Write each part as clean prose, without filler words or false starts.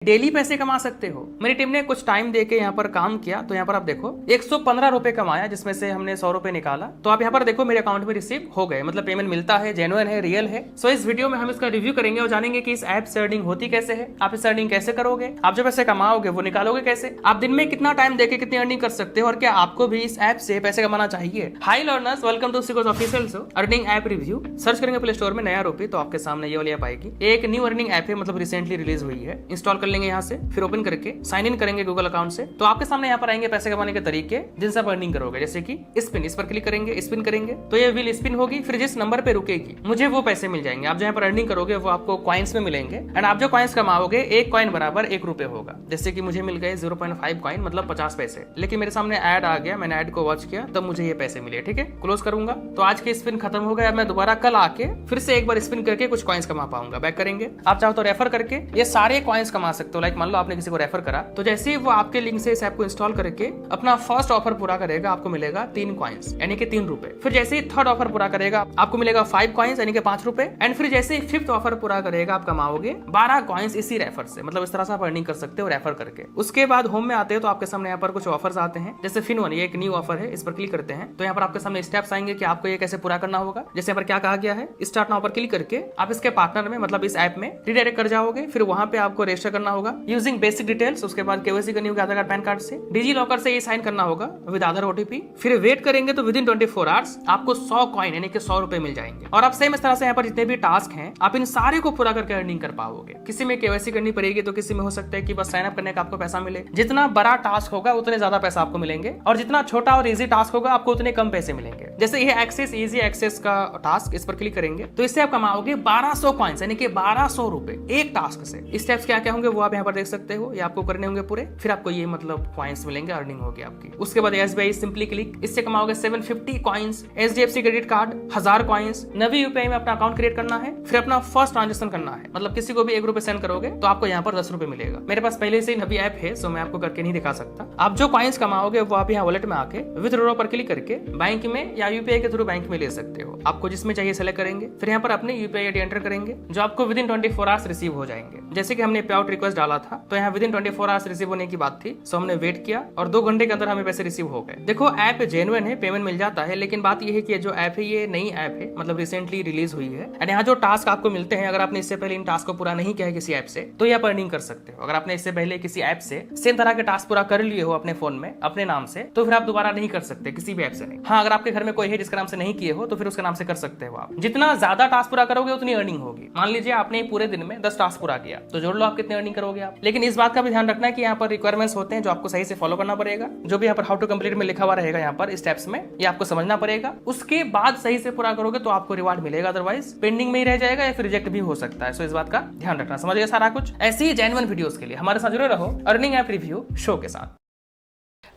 Daily पैसे कमा सकते हो। मेरी टीम ने कुछ टाइम देके यहाँ पर काम किया, तो यहाँ पर आप देखो 115 रुपए कमाया, जिसमें से हमने 100 रुपए निकाला। तो आप यहाँ पर देखो मेरे अकाउंट में रिसीव हो गए, मतलब पेमेंट मिलता है, जेन्युइन है, रियल है। सो इस वीडियो में हम इसका रिव्यू करेंगे और जानेंगे कि इस ऐप से अर्निंग होती कैसे है, आप इस अर्निंग कैसे करोगे, आप जो पैसे कमाओगे वो निकालोगे कैसे, आप दिन में कितना टाइम देके कितनी अर्निंग कर सकते हो, और क्या आपको भी इस ऐप से पैसे कमाना चाहिए। हाई लर्नर्स, वेलकम टू सिकोस official show earning app review. Search करेंगे प्ले स्टोर में नया रूपी, तो आपके सामने ये वाली ऐप आएगी। एक न्यू अर्निंग ऐप है, मतलब रिसेंटली रिलीज हुई है। इंस्टॉल कर लेंगे यहाँ से, फिर ओपन करके साइन इन करेंगे गूगल अकाउंट से। तो आपके सामने यहाँ पर आएंगे पैसे कमाने के तरीके जिनसे आप अर्निंग करोगे, जैसे कि स्पिन, इस पर क्लिक करेंगे, स्पिन करेंगे तो ये व्हील स्पिन होगी, फिर जिस नंबर पे रुकेगी मुझे वो पैसे मिल जाएंगे। आप जहाँ पर अर्निंग करोगे वो आपको कॉइन्स में मिलेंगे, एंड आप जो कॉइन्स कमाओगे एक कॉइन बराबर 1 रुपए होगा। जैसे कि मुझे मिल गए 0.5 कॉइन, मतलब 50 पैसे। लेकिन मेरे सामने ऐड आ गया, मैंने ऐड को वॉच किया, तब मुझे ये पैसे मिले। ठीक है, क्लोज करूंगा तो आज के स्पिन खत्म हो गया। मैं दोबारा कल आके फिर से एक बार स्पिन करके कुछ कॉइन्स कमा पाऊंगा। बैक करेंगे, आप चाहो तो रेफर करके ये सारे कॉइन्स कमा सकते हो। लाइक मान लो आपने किसी को रेफर करा, तो जैसे ही वो आपके लिंक से इस ऐप को इंस्टॉल करके अपना फर्स्ट ऑफर पूरा करेगा, आपको मिलेगा 3 कॉइन्स यानी कि 3 रुपए। फिर जैसे ही थर्ड ऑफर पूरा करेगा आपको मिलेगा 5 कॉइन्स यानी कि 5 रुपए। एंड फिर जैसे ही फिफ्थ ऑफर पूरा करेगा आप कमाओगे 12 कॉइन्स इसी रेफर से। मतलब इस तरह से आप अर्निंग कर सकते हो रेफर करके। उसके बाद होम में आते हैं तो आपके सामने यहाँ पर कुछ ऑफर्स आते हैं, जैसे FIN1, ये एक न्यू ऑफर है। इस पर क्लिक करते हैं तो यहाँ पर आपके सामने स्टेप्स आएंगे कि आपको ये कैसे पूरा करना होगा। जैसे यहाँ पर क्या कहा गया है, स्टार्ट नाउ पर क्लिक करके आप इसके पार्टनर में, मतलब इस ऐप में रिडायरेक्ट कर जाओगे। फिर वहां पे आपको रजिस्टर करना होगा यूजिंग बेसिक डिटेल्स। उसके बाद KYC करनी होगी आधार कार्ड, पैन कार्ड से। डिजी लॉकर से ये साइन करना होगा विद आधार OTP। फिर वेट करेंगे तो विदिन 24 आवर्स आपको 100 कॉइन यानी कि 100 रुपए मिल जाएंगे। और आप सेम इस तरह से यहाँ पर जितने भी टास्क हैं आप इन सारे को पूरा करके अर्निंग कर पाओगे। किसी में KYC करनी पड़ेगी, तो किसी में हो सकता है कि बस साइन अप करने का आपको पैसा मिले। जितना बड़ा टास्क होगा उतने ज्यादा पैसा आपको मिलेंगे, और जितना छोटा और इजी टास्क होगा आपको उतने कम पैसे मिलेंगे। जैसे ये एक्सेस, इजी एक्सेस का टास्क, इस पर क्लिक करेंगे तो इससे आप कमाओगे 1200 कॉइन्स यानी कि 1200 रुपए एक टास्क से। स्टेप्स क्या क्या होंगे वो आप यहाँ पर देख सकते हो, ये आपको करने होंगे पूरे। फिर आपको ये मतलब कॉइन्स मिलेंगे, अर्निंग होगी आपकी। उसके बाद SBI सिंपली क्लिक, इससे कमाओगे 750 coins. HDFC credit card 1000 coins. Navi UPI में अपना अकाउंट क्रिएट करना है, फिर अपना फर्स्ट ट्रांजेक्शन करना है, मतलब किसी को भी 1 रुपए सेंड करोगे तो आपको यहाँ पर 10 रुपए मिलेगा। मेरे पास पहले से ही नवी ऐप है, सो मैं आपको करके नहीं दिखा सकता। आप जो कॉइन्स कमाओगे वो आप यहाँ वॉलेट में आके विथड्रॉ पर क्लिक करके बैंक में या UPI के थ्रू बैंक में ले सकते हो। आपको जिसमें चाहिए सेलेक्ट करेंगे, फिर यहाँ पर अपने UPI ID एंटर करेंगे, जो आपको विदिन 24 आवर्स रिसीव हो जाएंगे। जैसे कि हमने पे आउट रिक्वेस्ट डाला था तो यहाँ विदिन 24 आवर्स रिसीव होने की बात थी, सो हमने वेट किया और 2 घंटे के अंदर हमें पैसे रिसीव हो गए। देखो ऐप जेन्युइन है, पेमेंट मिल जाता है, लेकिन बात यह है कि जो ऐप है ये नई ऐप है, मतलब रिसेंटली रिलीज हुई है। एंड यहाँ जो टास्क आपको मिलते हैं, अगर आपने इससे पहले इन टास्क को पूरा नहीं किया है किसी ऐप से, तो ये आप अर्निंग कर सकते हो। अगर आपने इससे पहले किसी ऐप से सेम तरह के टास्क पूरा कर लिए हो अपने फोन में अपने नाम से, तो फिर आप दोबारा नहीं कर सकते किसी भी ऐप से नहीं। हाँ, अगर आपके घर में कोई है जिसके नाम से नहीं किए हो तो फिर उसके नाम से कर सकते हो आप। जितना ज्यादा टास्क पूरा करोगे उतनी अर्निंग होगी। मान लीजिए आपने पूरे दिन में 10 टास्क पूरा किया, तो जोड़ लो आप कितनी अर्निंग करोगे आप। लेकिन इस बात का भी ध्यान रखना है कि यहाँ पर रिक्वायरमेंट्स होते हैं जो आपको सही से फॉलो करना पड़ेगा। जो भी यहाँ पर हाउ टू कंप्लीट में लिखा हुआ रहेगा यहाँ पर स्टेप्स में, ये आपको समझना पड़ेगा। उसके बाद सही से पूरा करोगे तो आपको रिवार्ड मिलेगा, अदरवाइज पेंडिंग में ही रह जाएगा या फिर रिजेक्ट भी हो सकता है। सो इस बात का ध्यान रखना। समझ गए सारा कुछ? ऐसी ही जेन्युइन वीडियोस के लिए हमारे साथ जुड़े रहो अर्निंग ऐप रिव्यू शो के साथ।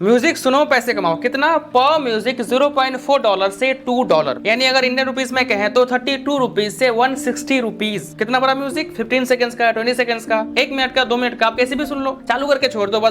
म्यूजिक सुनो पैसे कमाओ। कितना? पर म्यूजिक $0.4 से $2, यानी अगर इंडियन रुपीज में कहें तो 32 रुपीज से 160 रुपीज। कितना बड़ा म्यूजिक? 15 सेकंड्स का, 20 सेकंड्स का, 1 मिनट का, 2 मिनट का, आप कैसे भी सुन लो, चालू करके छोड़ दो बस।